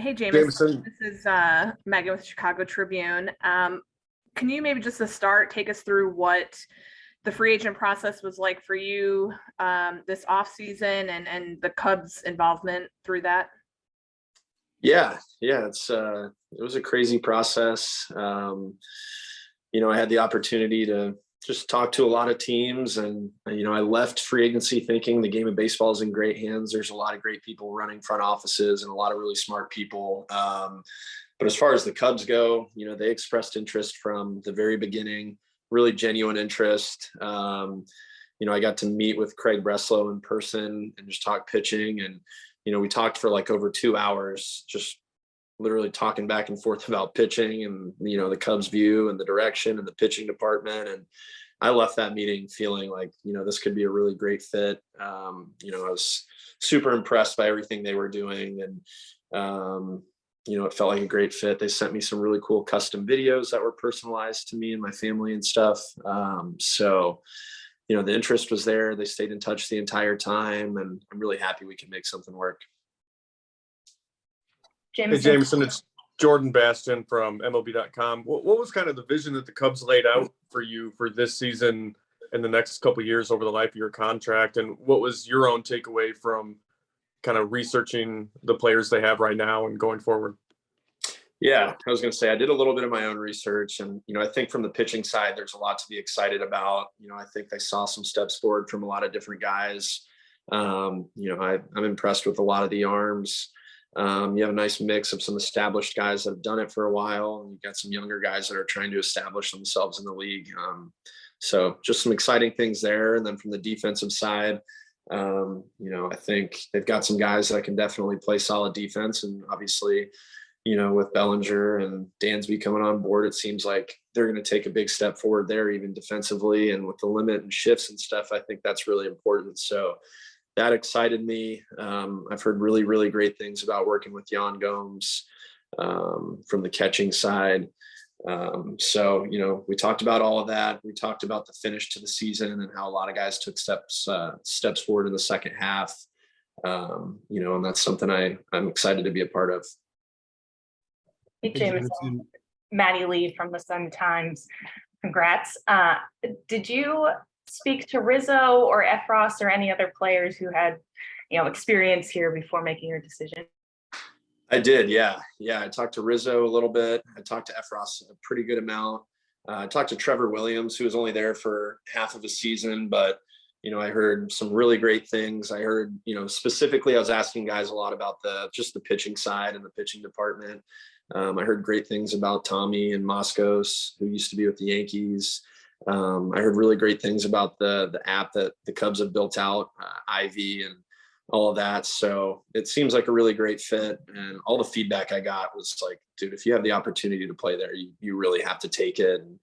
Hey, Jameson. Jameson. This is Megan with Chicago Tribune. Can you maybe just to start take us through what the free agent process was like for you this off season and the Cubs' involvement through that? Yeah, it was a crazy process. I had the opportunity to just talk to a lot of teams, and I left free agency thinking the game of baseball is in great hands. There's a lot of great people running front offices and a lot of really smart people. But as far as the Cubs go, they expressed interest from the very beginning, really genuine interest. I got to meet with Craig Breslow in person and just talk pitching. And, we talked for like over 2 hours, just literally talking back and forth about pitching and, the Cubs view and the direction and the pitching department. And I left that meeting feeling like, this could be a really great fit. I was super impressed by everything they were doing. And, it felt like a great fit. They sent me some really cool custom videos that were personalized to me and my family and stuff. The interest was there. They stayed in touch the entire time, and I'm really happy we can make something work. Jameson. Hey, Jameson, it's Jordan Bastion from MLB.com. What was kind of the vision that the Cubs laid out for you for this season and the next couple of years over the life of your contract? And what was your own takeaway from kind of researching the players they have right now and going forward? Yeah, I was going to say I did a little bit of my own research, and I think from the pitching side, there's a lot to be excited about. I think I saw some steps forward from a lot of different guys. I'm impressed with a lot of the arms. You have a nice mix of some established guys that have done it for a while, and you've got some younger guys that are trying to establish themselves in the league. So just some exciting things there. And then from the defensive side, I think they've got some guys that can definitely play solid defense, and obviously, with Bellinger and Dansby coming on board, it seems like they're going to take a big step forward there, even defensively. And with the limit and shifts and stuff, I think that's really important. So that excited me. I've heard really, really great things about working with Yan Gomes from the catching side. We talked about all of that. We talked about the finish to the season and how a lot of guys took steps forward in the second half. And that's something I'm excited to be a part of. Hey, Jameson. Maddie Lee from the Sun-Times. Congrats. Did you speak to Rizzo or Efros or any other players who had, experience here before making your decision? I did, yeah. I talked to Rizzo a little bit. I talked to Efros a pretty good amount. I talked to Trevor Williams, who was only there for half of a season, but I heard some really great things. I heard, specifically, I was asking guys a lot about just the pitching side and the pitching department. I heard great things about Tommy and Moscos, who used to be with the Yankees. I heard really great things about the app that the Cubs have built out, Ivy and all of that. So it seems like a really great fit. And all the feedback I got was like, dude, if you have the opportunity to play there, you really have to take it. And,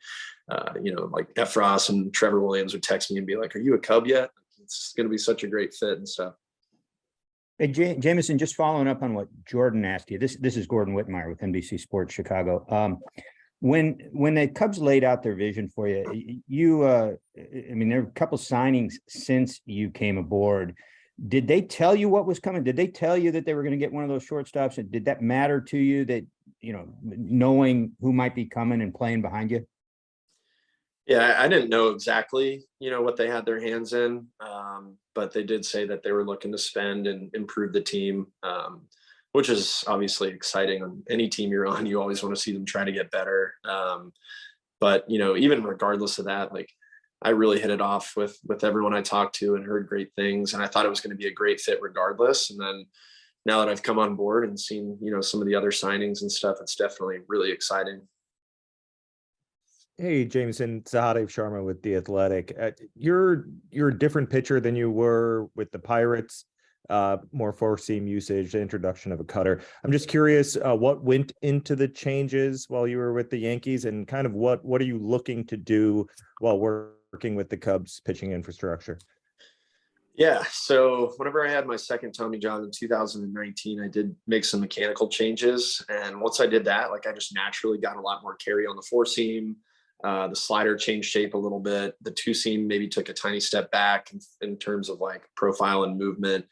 like Efros and Trevor Williams would text me and be like, are you a Cub yet? It's going to be such a great fit and stuff. Hey, Jameson, just following up on what Jordan asked you. This is Gordon Whitmire with NBC Sports Chicago. When the Cubs laid out their vision for you, there were a couple signings since you came aboard. Did they tell you what was coming? Did they tell you that they were going to get one of those shortstops? And did that matter to you, that, knowing who might be coming and playing behind you? Yeah, I didn't know exactly, what they had their hands in, but they did say that they were looking to spend and improve the team, which is obviously exciting. On any team you're on, you always want to see them try to get better. But even regardless of that, like, I really hit it off with everyone I talked to and heard great things, and I thought it was going to be a great fit regardless. And then now that I've come on board and seen, some of the other signings and stuff, it's definitely really exciting. Hey, Jameson, Sahadev Sharma with The Athletic. You're a different pitcher than you were with the Pirates, more four-seam usage, the introduction of a cutter. I'm just curious what went into the changes while you were with the Yankees, and kind of what are you looking to do while working with the Cubs pitching infrastructure? Yeah, so whenever I had my second Tommy John in 2019, I did make some mechanical changes. And once I did that, like, I just naturally got a lot more carry on the four-seam. The slider changed shape a little bit. The two seam maybe took a tiny step back in terms of like profile and movement.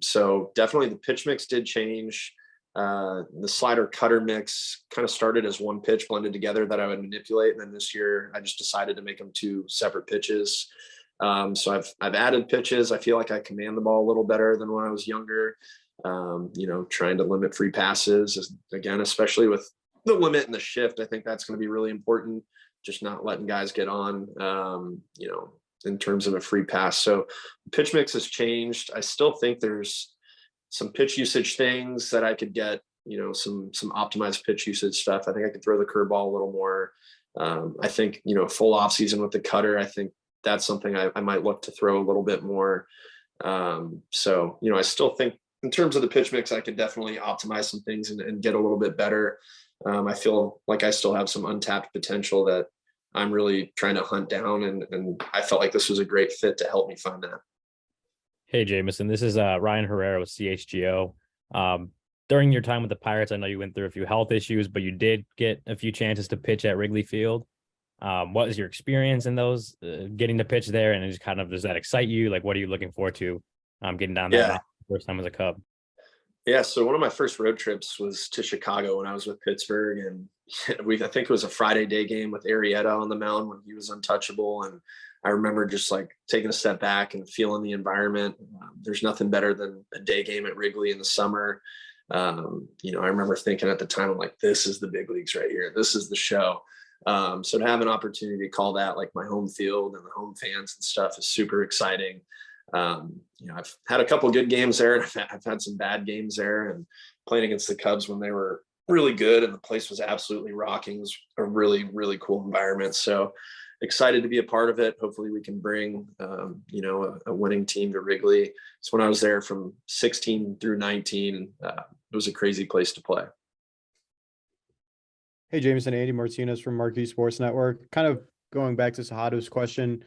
So definitely the pitch mix did change. The slider cutter mix kind of started as one pitch blended together that I would manipulate. And then this year I just decided to make them two separate pitches. So I've added pitches. I feel like I command the ball a little better than when I was younger. Trying to limit free passes again, especially with the limit and the shift. I think that's going to be really important. Just not letting guys get on, in terms of a free pass. So pitch mix has changed. I still think there's some pitch usage things that I could get, some optimized pitch usage stuff. I think I could throw the curveball a little more. I think, full off season with the cutter, I think that's something I might look to throw a little bit more. I still think in terms of the pitch mix, I could definitely optimize some things and get a little bit better. I feel like I still have some untapped potential that I'm really trying to hunt down. And I felt like this was a great fit to help me find that. Hey, Jameson, this is Ryan Herrera with CHGO. During your time with the Pirates, I know you went through a few health issues, but you did get a few chances to pitch at Wrigley Field. What was your experience in those, getting to pitch there? And just kind of, does that excite you? Like, what are you looking forward to getting down there first time as a Cub? Yeah. So one of my first road trips was to Chicago when I was with Pittsburgh. And I think it was a Friday day game with Arrieta on the mound when he was untouchable. And I remember just like taking a step back and feeling the environment. There's nothing better than a day game at Wrigley in the summer. I remember thinking at the time, I'm like, this is the big leagues right here. This is the show. So to have an opportunity to call that like my home field and the home fans and stuff is super exciting. I've had a couple good games there, and I've had some bad games there, and playing against the Cubs when they were really good and the place was absolutely rocking. It was a really, really cool environment. So excited to be a part of it. Hopefully we can bring, a winning team to Wrigley. So when I was there from 16 through 19, it was a crazy place to play. Hey, Jameson, Andy Martinez from Marquee Sports Network. Kind of going back to Sahadu's question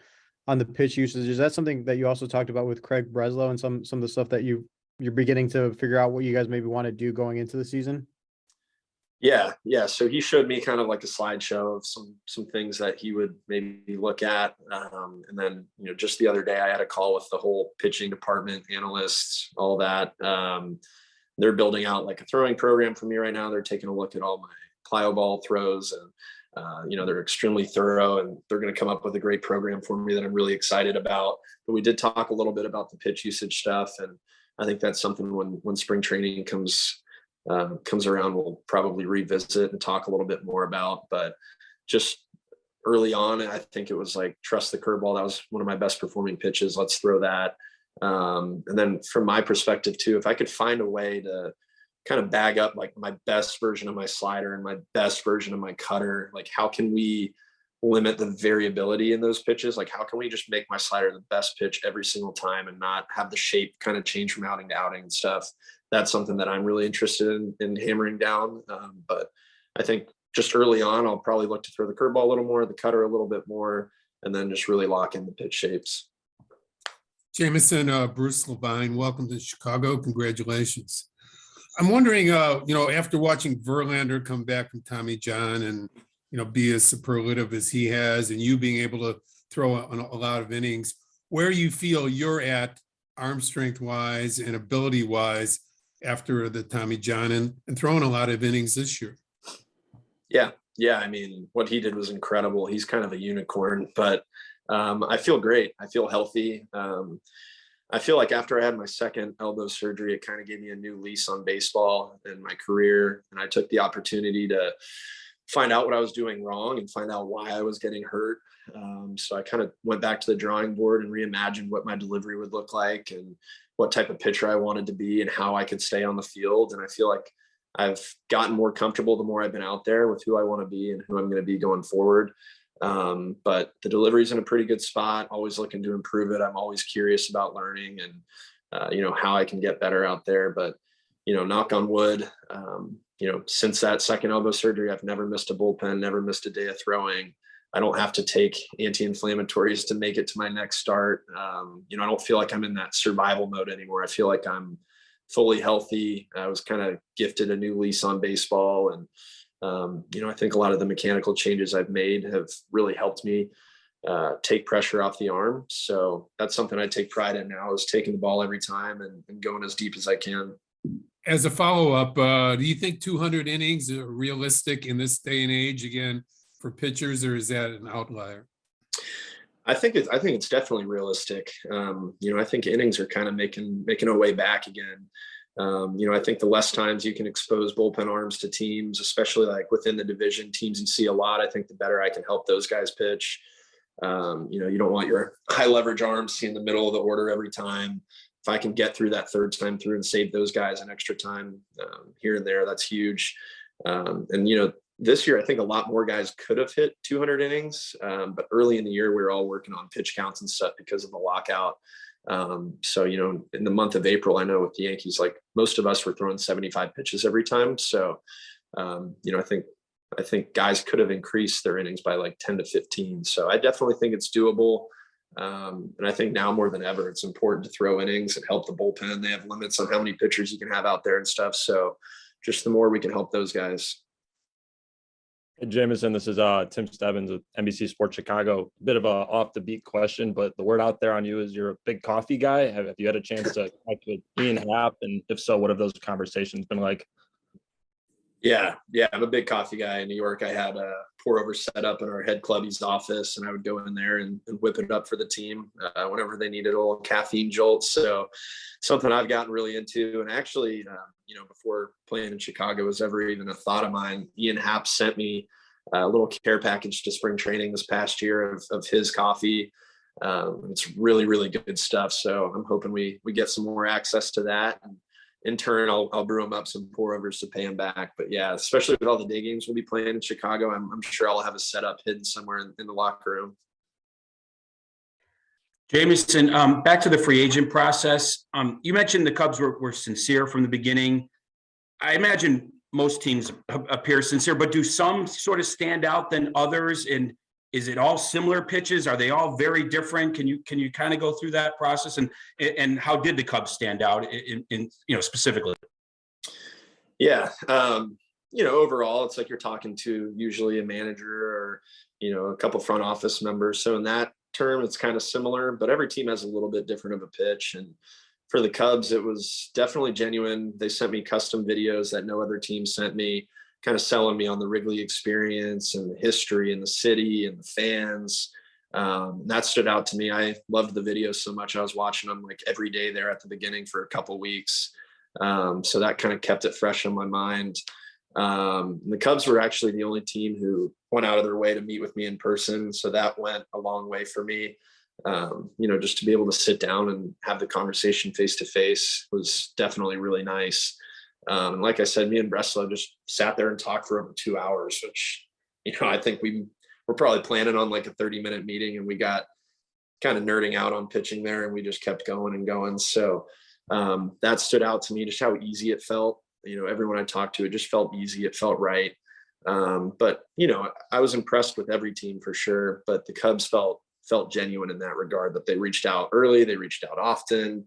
on the pitch usage, is that something that you also talked about with Craig Breslow and some of the stuff that you're beginning to figure out what you guys maybe want to do going into the season? Yeah. So he showed me kind of like a slideshow of some things that he would maybe look at. And then, just the other day I had a call with the whole pitching department, analysts, all that. They're building out like a throwing program for me right now. They're taking a look at all my plyo ball throws, and they're extremely thorough, and they're going to come up with a great program for me that I'm really excited about. But we did talk a little bit about the pitch usage stuff, and I think that's something when spring training comes around, we'll probably revisit and talk a little bit more about. But just early on, I think it was like, trust the curveball. That was one of my best performing pitches. Let's throw that. And then from my perspective too, if I could find a way to kind of bag up like my best version of my slider and my best version of my cutter, like how can we limit the variability in those pitches? Like how can we just make my slider the best pitch every single time and not have the shape kind of change from outing to outing and stuff? That's something that I'm really interested in hammering down. But I think just early on, I'll probably look to throw the curveball a little more, the cutter a little bit more, and then just really lock in the pitch shapes. Jameson, Bruce Levine, welcome to Chicago. Congratulations. I'm wondering, after watching Verlander come back from Tommy John and, be as superlative as he has, and you being able to throw a lot of innings, where you feel you're at arm strength wise and ability wise after the Tommy John and throwing a lot of innings this year. Yeah. I mean, what he did was incredible. He's kind of a unicorn, but I feel great. I feel healthy. I feel like after I had my second elbow surgery, it kind of gave me a new lease on baseball and my career. And I took the opportunity to find out what I was doing wrong and find out why I was getting hurt. So I kind of went back to the drawing board and reimagined what my delivery would look like and what type of pitcher I wanted to be and how I could stay on the field. And I feel like I've gotten more comfortable the more I've been out there with who I want to be and who I'm going to be going forward. But the delivery is in a pretty good spot, always looking to improve it. I'm always curious about learning and, how I can get better out there. But, knock on wood, since that second elbow surgery, I've never missed a bullpen, never missed a day of throwing. I don't have to take anti-inflammatories to make it to my next start. I don't feel like I'm in that survival mode anymore. I feel like I'm fully healthy. I was kind of gifted a new lease on baseball. And, I think a lot of the mechanical changes I've made have really helped me take pressure off the arm. So that's something I take pride in now, is taking the ball every time and going as deep as I can. as a follow-up, do you think 200 innings are realistic in this day and age again for pitchers, or is that an outlier? I think it's definitely realistic. I think innings are kind of making a way back again. I think the less times you can expose bullpen arms to teams, especially like within the division teams you see a lot, I think the better I can help those guys pitch. You don't want your high leverage arms in the middle of the order every time. If I can get through that third time through and save those guys an extra time here and there, that's huge. This year, I think a lot more guys could have hit 200 innings, but early in the year, we were all working on pitch counts and stuff because of the lockout. In the month of April, I know with the Yankees, like most of us were throwing 75 pitches every time. So, I think guys could have increased their innings by like 10 to 15. So I definitely think it's doable. And I think now more than ever, it's important to throw innings and help the bullpen. They have limits on how many pitchers you can have out there and stuff. So just the more we can help those guys. Hey, Jameson, this is Tim Stebbins with NBC Sports Chicago. A bit of a off the beat question, but the word out there on you is you're a big coffee guy. Have you had a chance to connect with Ian Happ? And if so, what have those conversations been like? Yeah, I'm a big coffee guy in New York. I had a pour over set up in our head clubby's office, and I would go in there and whip it up for the team whenever they needed a little caffeine jolt. So something I've gotten really into. And actually, before playing in Chicago was ever even a thought of mine, Ian Happ sent me a little care package to spring training this past year of his coffee. It's really, really good stuff. So I'm hoping we get some more access to that. And in turn, I'll brew him up some pour overs to pay him back. But yeah, especially with all the day games we'll be playing in Chicago, I'm sure I'll have a setup hidden somewhere in the locker room. Jameson, back to the free agent process. You mentioned the Cubs were sincere from the beginning. I imagine most teams appear sincere, but do some sort of stand out than others? And is it all similar pitches? Are they all very different? Can you kind of go through that process? And how did the Cubs stand out in specifically? Yeah. Overall, it's like you're talking to usually a manager or, a couple front office members. So in that term, it's kind of similar, but every team has a little bit different of a pitch. And for the Cubs, it was definitely genuine. They sent me custom videos that no other team sent me, kind of selling me on the Wrigley experience and the history and the city and the fans. That stood out to me. I loved the videos so much. I was watching them like every day there at the beginning for a couple weeks. So that kind of kept it fresh on my mind. The Cubs were actually the only team who went out of their way to meet with me in person. So that went a long way for me. Just to be able to sit down and have the conversation face to face was definitely really nice. And like I said, me and Breslow just sat there and talked for over 2 hours, which, I think we're probably planning on like a 30-minute meeting, and we got kind of nerding out on pitching there, and we just kept going and going. So that stood out to me, just how easy it felt. Everyone I talked to, it just felt easy. It felt right. But I was impressed with every team for sure, but the Cubs felt genuine in that regard, that they reached out early, they reached out often.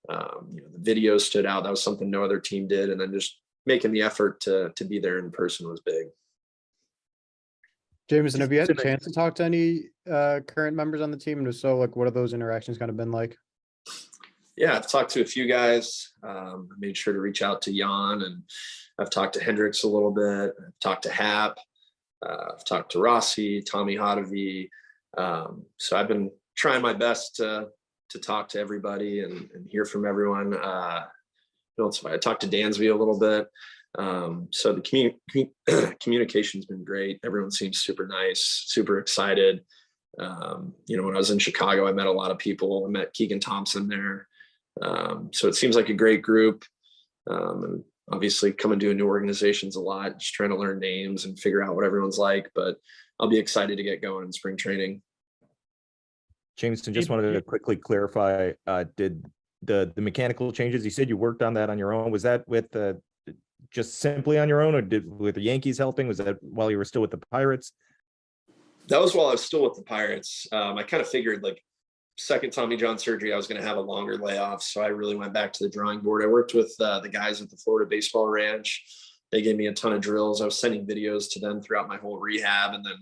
The videos stood out. That was something no other team did. And then just making the effort to be there in person was big. Jameson, have you had a chance to talk to any current members on the team? And if so, like, what have those interactions kind of been like? Yeah, I've talked to a few guys. I made sure to reach out to Jan, and I've talked to Hendricks a little bit. I've talked to Happ. I've talked to Rossi, Tommy Hotovy. So I've been trying my best to talk to everybody and hear from everyone. I talked to Dansby a little bit. So the communication's been great. Everyone seems super nice, super excited. When I was in Chicago, I met a lot of people. I met Keegan Thompson there. So it seems like a great group. And obviously coming to a new organization's a lot, just trying to learn names and figure out what everyone's like, but I'll be excited to get going in spring training. Jameson, just wanted to quickly clarify, did the mechanical changes, you said you worked on that on your own. Was that with just simply on your own, or with the Yankees helping? Was that while you were still with the Pirates? That was while I was still with the Pirates. I kind of figured like second Tommy John surgery, I was going to have a longer layoff. So I really went back to the drawing board. I worked with the guys at the Florida Baseball Ranch. They gave me a ton of drills. I was sending videos to them throughout my whole rehab. And then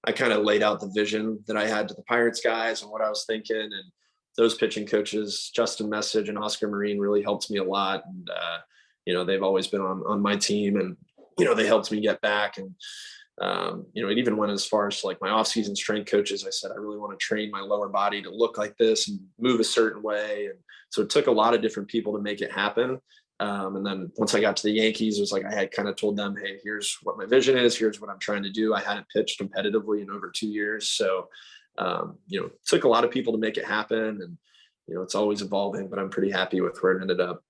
I kind of laid out the vision that I had to the Pirates guys and what I was thinking. And those pitching coaches, Justin Message and Oscar Marine, really helped me a lot. And, they've always been on my team, and, they helped me get back. And, it even went as far as like my off-season strength coaches. I said, I really want to train my lower body to look like this and move a certain way. And so it took a lot of different people to make it happen. And then once I got to the Yankees, it was like I had kind of told them, hey, here's what my vision is. Here's what I'm trying to do. I hadn't pitched competitively in over 2 years. So, it took a lot of people to make it happen. And, it's always evolving, but I'm pretty happy with where it ended up.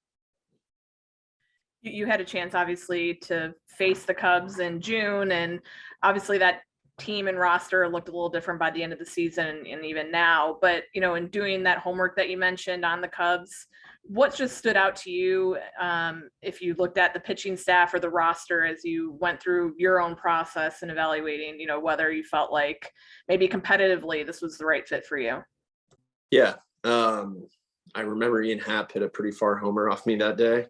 You had a chance, obviously, to face the Cubs in June, and obviously that team and roster looked a little different by the end of the season and even now. But, in doing that homework that you mentioned on the Cubs, what just stood out to you if you looked at the pitching staff or the roster as you went through your own process and evaluating, whether you felt like maybe competitively this was the right fit for you? Yeah. I remember Ian Happ hit a pretty far homer off me that day.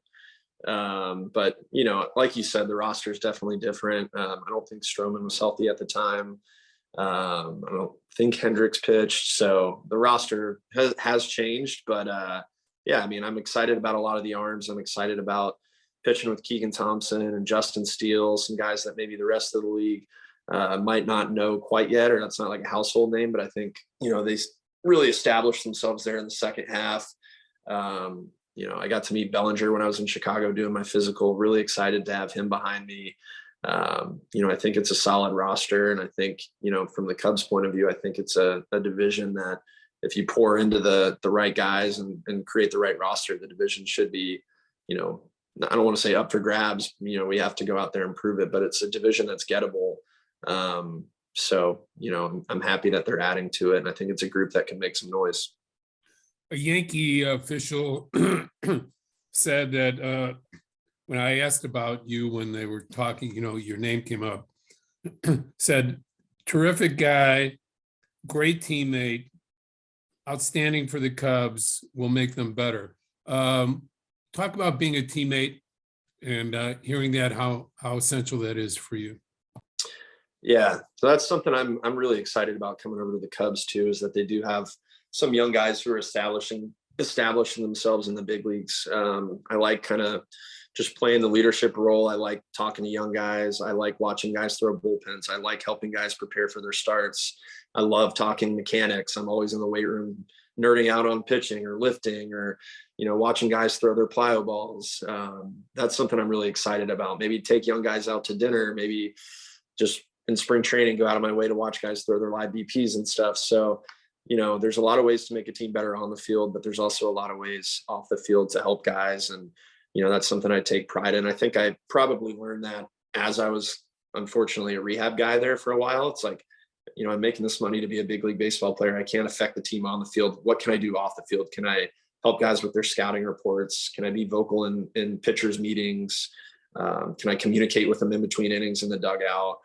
But, like you said, the roster is definitely different. I don't think Stroman was healthy at the time. I don't think Hendricks pitched. So the roster has changed, but, yeah, I mean, I'm excited about a lot of the arms. I'm excited about pitching with Keegan Thompson and Justin Steele, some guys that maybe the rest of the league might not know quite yet, or that's not like a household name, but I think, they really established themselves there in the second half. I got to meet Bellinger when I was in Chicago doing my physical, really excited to have him behind me. I think it's a solid roster. And I think, from the Cubs point of view, I think it's a division that if you pour into the right guys and create the right roster, the division should be, I don't want to say up for grabs. We have to go out there and prove it, but it's a division that's gettable. So, I'm happy that they're adding to it. And I think it's a group that can make some noise. A Yankee official said that when I asked about you when they were talking, your name came up, said, terrific guy, great teammate, outstanding for the Cubs, will make them better. Talk about being a teammate and hearing that, how essential that is for you. Yeah, so that's something I'm really excited about coming over to the Cubs too, is that they do have some young guys who are establishing themselves in the big leagues. I like kind of just playing the leadership role. I like talking to young guys. I like watching guys throw bullpens. I like helping guys prepare for their starts. I love talking mechanics. I'm always in the weight room nerding out on pitching or lifting or, watching guys throw their plyo balls. That's something I'm really excited about. Maybe take young guys out to dinner, maybe just in spring training, go out of my way to watch guys throw their live BPs and stuff. So, there's a lot of ways to make a team better on the field, but there's also a lot of ways off the field to help guys. And, that's something I take pride in. I think I probably learned that as I was unfortunately a rehab guy there for a while. It's like, I'm making this money to be a big league baseball player. I can't affect the team on the field. What can I do off the field? Can I help guys with their scouting reports? Can I be vocal in pitchers meetings? Can I communicate with them in between innings in the dugout?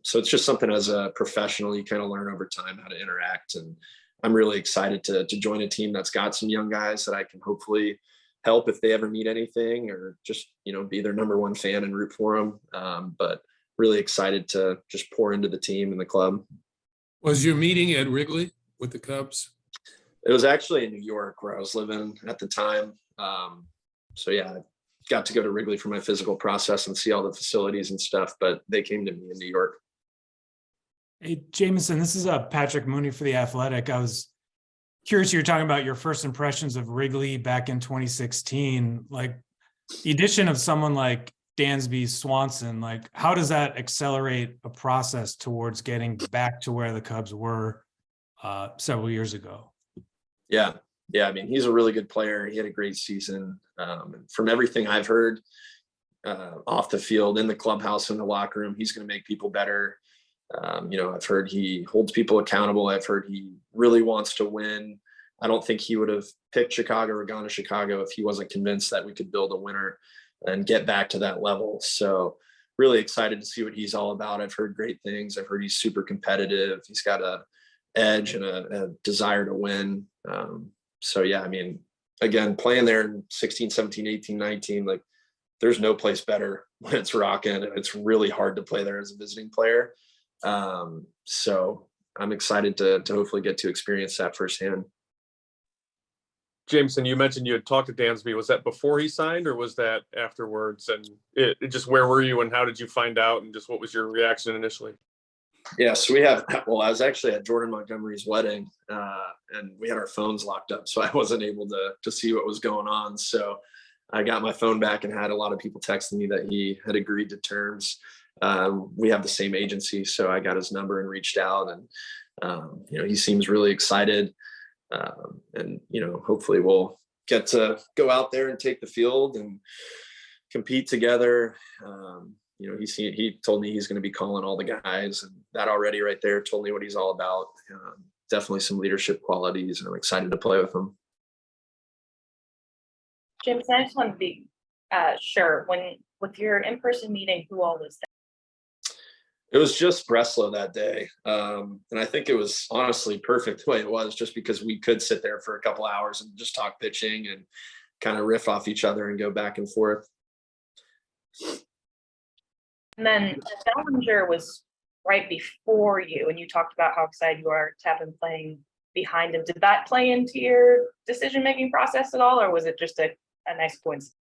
So it's just something as a professional, you kind of learn over time how to interact. And I'm really excited to join a team that's got some young guys that I can hopefully help if they ever need anything, or just, be their number one fan and root for them. But really excited to just pour into the team and the club. Was your meeting at Wrigley with the Cubs? It was actually in New York where I was living at the time. So yeah, I got to go to Wrigley for my physical process and see all the facilities and stuff, but they came to me in New York. Hey, Jameson, this is Patrick Mooney for The Athletic. I was curious, you were talking about your first impressions of Wrigley back in 2016, like the addition of someone like Dansby Swanson, like how does that accelerate a process towards getting back to where the Cubs were several years ago? Yeah. I mean, he's a really good player. He had a great season. From everything I've heard off the field, in the clubhouse, in the locker room, he's going to make people better. I've heard he holds people accountable. I've heard he really wants to win. I don't think he would have picked Chicago or gone to Chicago if he wasn't convinced that we could build a winner and get back to that level. So really excited to see what he's all about. I've heard great things. I've heard he's super competitive. He's got a edge and a desire to win. So yeah, I mean, again, playing there in 16, 17, 18, 19, like there's no place better when it's rocking, and it's really hard to play there as a visiting player. So I'm excited to hopefully get to experience that firsthand. Jameson, you mentioned you had talked to Dansby. Was that before he signed or was that afterwards? And it just, where were you and how did you find out? And just what was your reaction initially? Yeah, so I was actually at Jordan Montgomery's wedding, and we had our phones locked up, so I wasn't able to see what was going on. So I got my phone back and had a lot of people texting me that he had agreed to terms. We have the same agency, so I got his number and reached out, and he seems really excited. And hopefully we'll get to go out there and take the field and compete together. He told me he's going to be calling all the guys, and that already right there told me what he's all about. Definitely some leadership qualities, and I'm excited to play with him. Jameson, I just want to be sure, with your in-person meeting, who all was there? It was just Breslow that day. And I think it was honestly perfect the way it was, just because we could sit there for a couple hours and just talk pitching and kind of riff off each other and go back and forth. And then Bellinger was right before you, and you talked about how excited you are to have him playing behind him. Did that play into your decision-making process at all, or was it just a nice coincidence?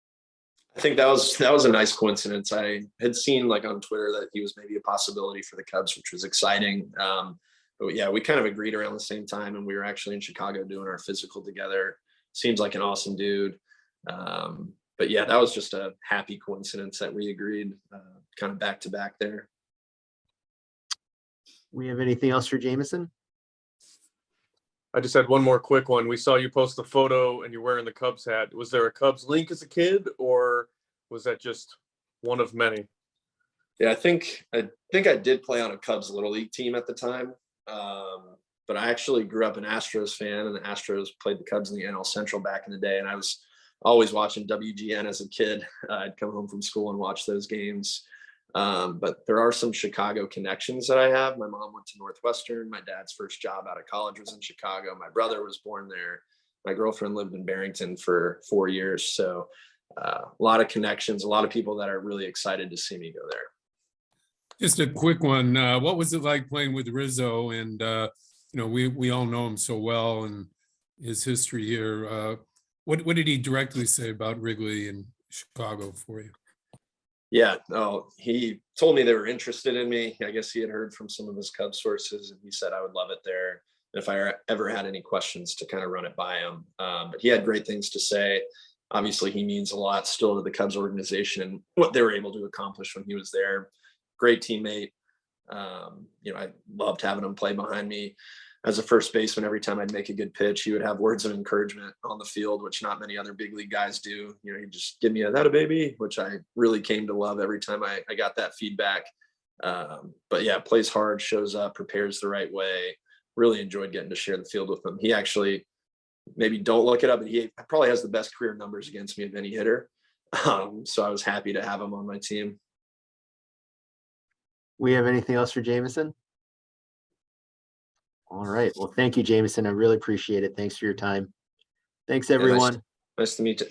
I think that was a nice coincidence. I had seen on Twitter that he was maybe a possibility for the Cubs, which was exciting. But yeah, we kind of agreed around the same time, and we were actually in Chicago doing our physical together. Seems like an awesome dude. But yeah, that was just a happy coincidence that we agreed kind of back to back there. We have anything else for Jameson? I just had one more quick one. We saw you post the photo and you're wearing the Cubs hat. Was there a Cubs link as a kid, or was that just one of many? Yeah, I think I did play on a Cubs Little League team at the time. But I actually grew up an Astros fan, and the Astros played the Cubs in the NL Central back in the day. And I was always watching WGN as a kid. I'd come home from school and watch those games. But there are some Chicago connections that I have. My mom went to Northwestern. My dad's first job out of college was in Chicago. My brother was born there. My girlfriend lived in Barrington for 4 years. So a lot of connections, a lot of people that are really excited to see me go there. Just a quick one. What was it like playing with Rizzo? And, we all know him so well and his history here. What did he directly say about Wrigley and Chicago for you? Yeah, no, he told me they were interested in me. I guess he had heard from some of his Cubs sources, and he said I would love it there. And if I ever had any questions, to kind of run it by him. But he had great things to say. Obviously, he means a lot still to the Cubs organization and what they were able to accomplish when he was there. Great teammate. I loved having him play behind me as a first baseman. Every time I'd make a good pitch, he would have words of encouragement on the field, which not many other big league guys do. He'd just give me that a baby, which I really came to love every time I got that feedback. But yeah, plays hard, shows up, prepares the right way. Really enjoyed getting to share the field with him. He actually, maybe don't look it up, but he probably has the best career numbers against me of any hitter. So I was happy to have him on my team. We have anything else for Jameson? All right. Well, thank you, Jameson. I really appreciate it. Thanks for your time. Thanks, everyone. Nice to meet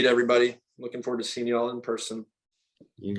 everybody. Looking forward to seeing you all in person. You